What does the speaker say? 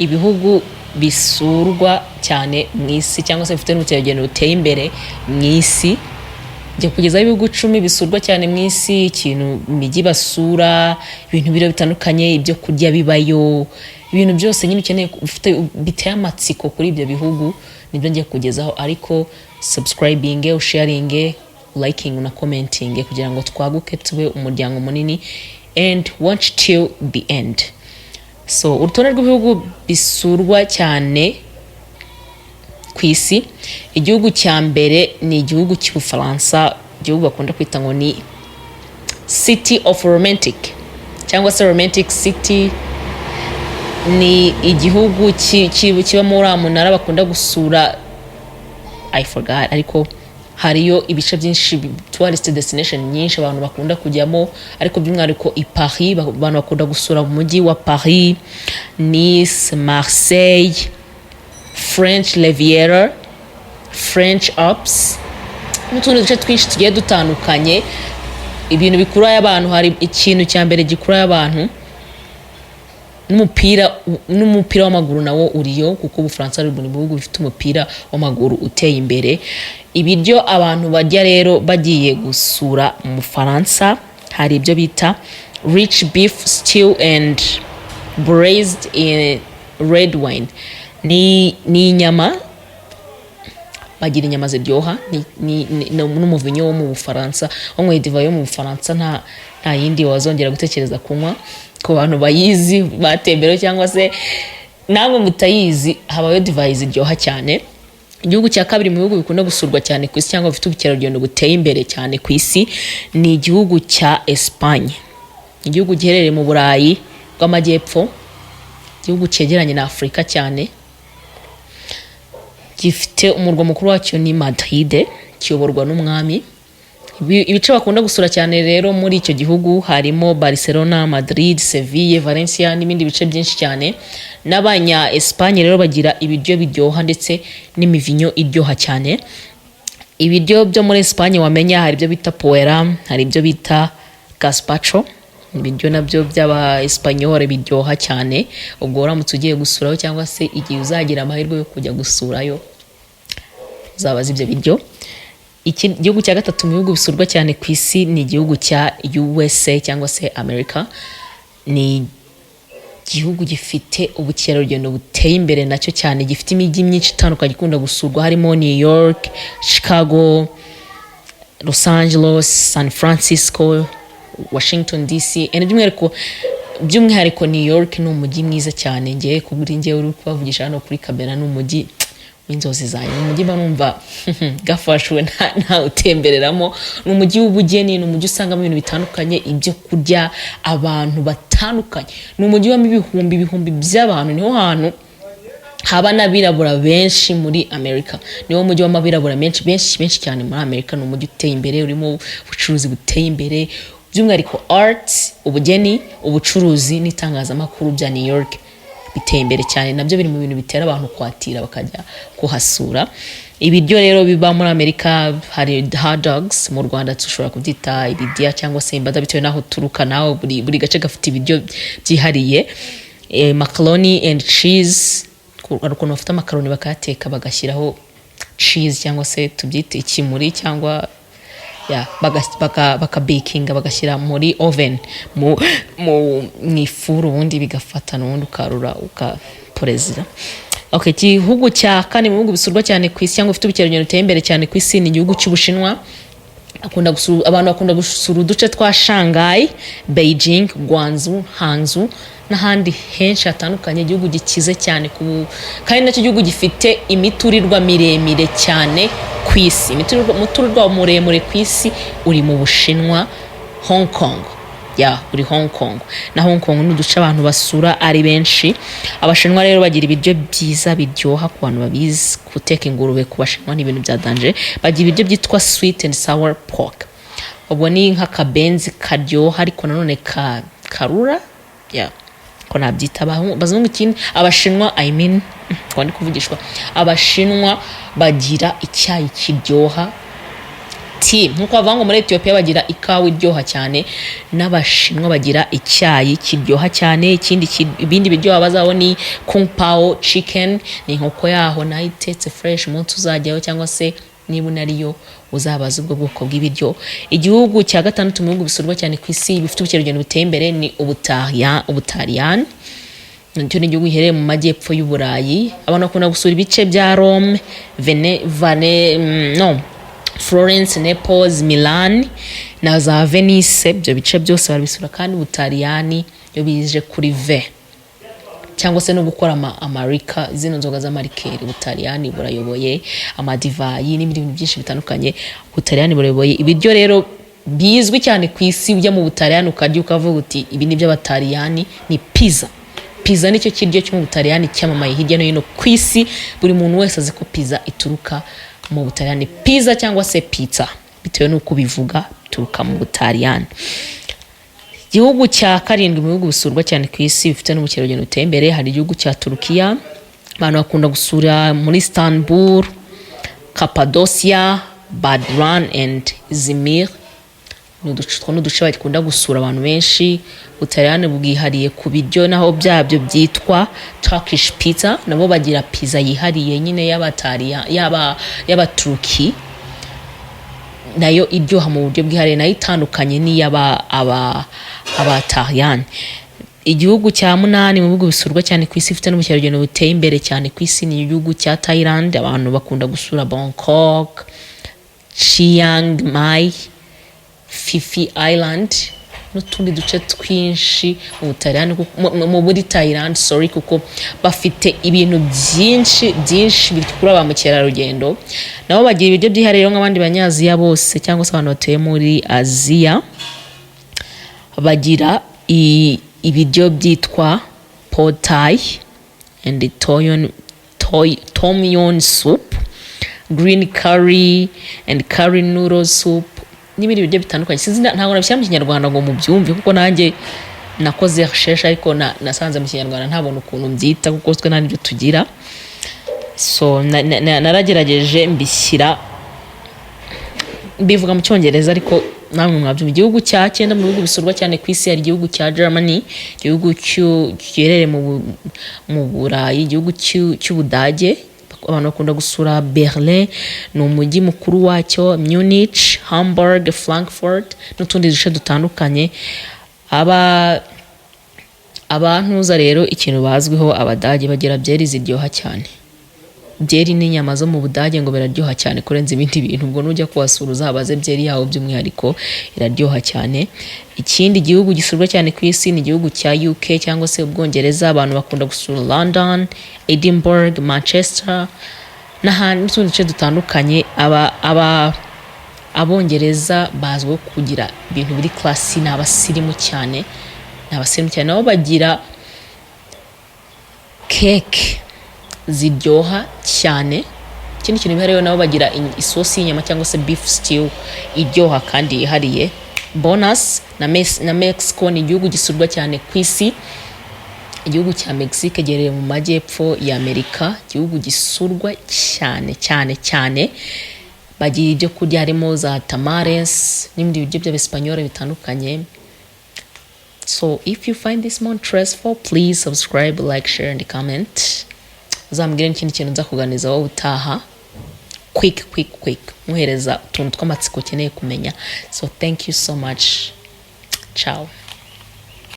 ibihugu bisurwa cyane mu isi cyangwa se bifite n'ubukerarugendo buteye imbere mu isi. Njya kugezaho ibihugu 10 bisurwa cyane mu isi, ikintu imijyi basura, ibintu biro bitandukanye, ibyo kurya bibayo, ibintu byose nyine ukeneye bifite biteye amatsiko kuri ibyo bihugu, nibyo ngiye kugezaho. Ariko subscribing, sharing, liking na commenting kugira ngo twaguke tube umuryango munini, and watch till the end. So urutonde rw'ibihugu bisurwa cyane ku isi, igihugu cya mbere ni igihugu cy'Ubufaransa, igihugu bakunda kwita ngo ni City of Romantic cyangwa se Romantic City. Ni igihugu kiba muri amunara bakunda gusura, I forgot, ariko hariyo ibice byinshi, tourist destination nyinshi abantu bakunda kujyamo, ariko by'umwihariko i Paris abantu bakunda gusura mu mujyi wa Paris, Nice, Marseille, French Riviera, French Alps n'utundi duce twinshi tugiye dutandukanye. Ibintu bikura y'abantu, hari ikintu cya mbere gikura y'abantu n'umupira w'amaguru nawo uriyo, kuko Ubufaransa ari mu bihugu bifite umupira w'amaguru uteye imbere. Ibiryo abantu barya rero bagiye gusura mu Bufaransa, hari ibyo bita rich beef stew and braised in red wine. Ni inyama, bagira inyama ziryoha, n'umuvinyo wo mu Bufaransa. Wanyweye divayi yo mu Bufaransa nta yindi wazongera gutekereza kunywa. Ku bantu bayizi batembero cyangwa se namwe mutayizi, habayo divayi ziryoha cyane. Igihugu cya kabiri mu bihugu bikunda gusurwa cyane ku isi cyangwa bifite ubukerarugendo buteye imbere cyane ku isi ni igihugu cya Espagne. Igihugu giherereye mu Burayi bw'Amajyepfo, igihugu cyegeranye na Afurika cyane, gifite umurwa mukuru wacyo ni Madrid, kiyoborwa n'umwami. Ibice bakunda gusura cyane rero muri icyo gihugu harimo Barcelona, Madrid, Seville, Valencia n'ibindi bice byinshi cyane. N'abanya Espagne rero bagira ibiryo biryoha ndetse n'imivinyo iryoha cyane. Ibiryo byo muri Espagne wamenya hari ibyo bita paella, hari ibyo bita gazpacho, ibiryo nabyo by'aba Espanyol biryoha cyane. Ubwo uramutse ugiye gusurayo cyangwa se igihe uzagira amahirwe yo kujya gusurayo uzabaza ibyo biryo. Igihugu cya gatatu mu bihugu bisurwa cyane ku isi ni igihugu cya USA cyangwa se America. Ni igihugu gifite ubukerarugendo buteye imbere nacyo cyane, gifite imijyi myinshi itandukanye ikunda gusurwa, harimo New York, Chicago, Los Angeles, San Francisco, Washington DC. By'umwihariko New York ni umujyi mwiza cyane. Ngiye kugura ingiye uri kubavugisha hano kuri kamera, ni umujyi w'inzozi zanjye, ni umujyi numva gafashwe nta utembereramo. Ni umujyi w'ubugeni, ni umujyi usangamo ibintu bitandukanye, ibyo kurya, abantu batandukanye. Ni umujyi wamo ibihumbi by'abantu. Niho hantu haba n'abirabura benshi muri Amerika. Niwo mujyi w'amabirabura benshi cyane muri Amerika. Ni umujyi uteye imbere, urimo ubucuruzi buteye imbere, by'umwihariko art, ubugeni, ubucuruzi n'itangazamakuru bya New York biteye imbere cyane. Nabyo biri mu bintu bitera abantu kwatira bakajya kuhasura. Ibiryo rero biba muri Amerika hari hot dogs, mu Rwanda dushobora kubyita ibidiya cyangwa se imbada bitewe naho turuka, naho buri gace gafite ibiryo byihariye. Macaroni and cheese, ukuntu bafite macaroni bakayateka bagashyiraho cheese cyangwa se tubyite ikimuri cyangwa bakabakinga bagashyira muri oven mu ifuru, ubundi bigafata n'ubundi ukarura ukaporezira. Okay, igihugu cya kane mu bihugu bisurwa cyane ku isi cyangwa ufite ubukerarugendo buteye imbere cyane ku isi ni igihugu cy'Ubushinwa. Abantu bakunda gusura uduce twa Shanghai, Beijing, Guangzhou, Hangzhou n'ahandi henshi hatandukanye. Igihugu gikize cyane kandi nacyo gihugu gifite imiturirwa miremire cyane ku isi. Umuturirwa muremure ku isi uri mu Bushinwa, Hong Kong. Uri Hong Kong. Na Hong Kong ni uduce abantu basura ari benshi. Abashinwa rero bagira ibiryo byiza biryoha ku bantu babizi. Guteka ingurube ku Bashinwa ni ibintu bya danger. Bagira ibiryo byitwa sweet and sour pork. Ubwo ni nk'akabenzi karyoha ariko nanone karura. Ko nabyita bazungu ikindi. Abashinwa kwandi kuvugishwa. Abashinwa bagira icyayi kiryoha tea nkuko bavuga ngo muri Ethiopia bagira ikawa iryoha cyane, n'abashinwa bagira icyayi kiryoha cyane. Ibindi biryoha bazaho ni kung pao chicken, ni inkoko yaho nayo itetse fresh, umunsi uzajyaho cyangwa se niba unariyo uzabaza ubwo bwoko bw'ibiryo. Igihugu cya gatandatu mu bihugu bisurwa cyane ku isi bifite ubukerarugendo buteye imbere ni Ubutaliyani. Nicyo ni igihugu giherereye mu majyepfo y'Uburayi. Abantu bakunda gusura ibice bya Rome, Florence, Naples, Milan na za Venice. Ibyo bice byose barabisura, kandi Ubutaliyani yo bije kuri cyangwa se no gukora amarika, zino nzoga z'amarikeri. Ubutaliyani burayoboye amadivayi n'ibindi bintu byinshi bitandukanye. Ubutaliyani burayoboye ibiryo rero bizwi cyane ku isi. Ujya mu Butaliyani ukarya ukavuga uti ibi ni by'Abataliyani, ni pizza. Pizza nicyo kiryo cyo mu Butaliyani cyamamaye hirya no hino ku isi. Buri muntu wese azi ko pizza ituruka mu Butaliyani. Pizza cyangwa se pizza bitewe n'uko bivuga, ituruka mu Butaliyani. Igihugu cya karindwi mu bihugu bisurwa cyane ku isi bifite n'ubukerarugendo buteye imbere hari igihugu cya Turukiya. Abantu bakunda gusura muri Istanbul, Cappadocia, Badran and Izmir. N'uduce bakunda gusura abantu benshi. Ubutaliyani bwihariye ku biryo naho byabyo byitwa Turkish pizza. Nabo bagira pizza yihariye nyine y'Abaturuki, nayo iryoha mu buryo bwihariye, nayo itandukanye n'iy'Abataliyani. Igihugu cya munani mu bihugu bisurwa cyane ku isi bifite n'ubukerarugendo buteye imbere cyane ku isi ni igihugu cya Thailand. Abantu bakunda gusura Bangkok, Chiang Mai, Phi Island n'utundi duce twinshi mu Butaliyani, muri Thailand kuko bafite ibintu byinshi bikurura ba mukerarugendo. Nabo bagira ibiryo byihariye nk'abandi banyaziya bose, cyangwa se abantu batuye muri Aziya. Bagira ibiryo byitwa pad thai and tom yum soup, green curry and curry noodle soup n'ibindi biryo bitandukanye. Ntabwo nabishyira mu Kinyarwanda ngo mubyumve kuko nanjye nakoze recherche, ariko nasanze mu Kinyarwanda ntabona ukuntu mbyita kuko twe nta n'ibyo tugira. So naragerageje mbivuga mu Cyongereza, ariko namwe mwabyumva. Igihugu cya 9 mu bihugu bisurwa cyane ku isi hari igihugu cya Germany, igihugu giherereye mu Burayi, igihugu cy'Ubudage. Abantu bakunda gusura Berlin, ni umujyi mukuru wacyo, Munich, Hamburg, Frankfurt n'utundi duce dutandukanye. Abantuza rero ikintu bazwiho Abadage bagira byeri ziryoha cyane. Byeri n'inyama zo mu Budage ngo biraryoha cyane kurenza ibindi bintu. Ubwo nujya kuhasura uzabaze byeri yaho by'umwihariko, iraryoha cyane. Ikindi gihugu gisurwa cyane ku isi ni igihugu cya UK cyangwa se Ubwongereza. Abantu bakunda gusura London, Edinburgh, Manchester n'utundi duce dutandukanye. Abongereza bazwiho kugira ibintu biri classy, n'abasirimu cyane. Nabo bagira cake ziryoha cyane. Ikindi kintu bihariye nabo bagira isosi y'inyama cyangwa se beef stew iryoha kandi ihariye. Bonus na Mexico ni igihugu gisurwa cyane ku isi. Igihugu cya Mexique giherereye mu majyepfo ya Amerika, igihugu gisurwa cyane. Bagira ibyo kurya harimo za tamales n'ibindi biryo by'Abespanyol bitandukanye. So if you find this more interesting, please subscribe, like, share and comment. Uzambwire n'ikindi kintu nza kuganiza wowe utaha. Quick muhereza utuntu tw'amatsiko ukeneye kumenya. So thank you so much. Ciao.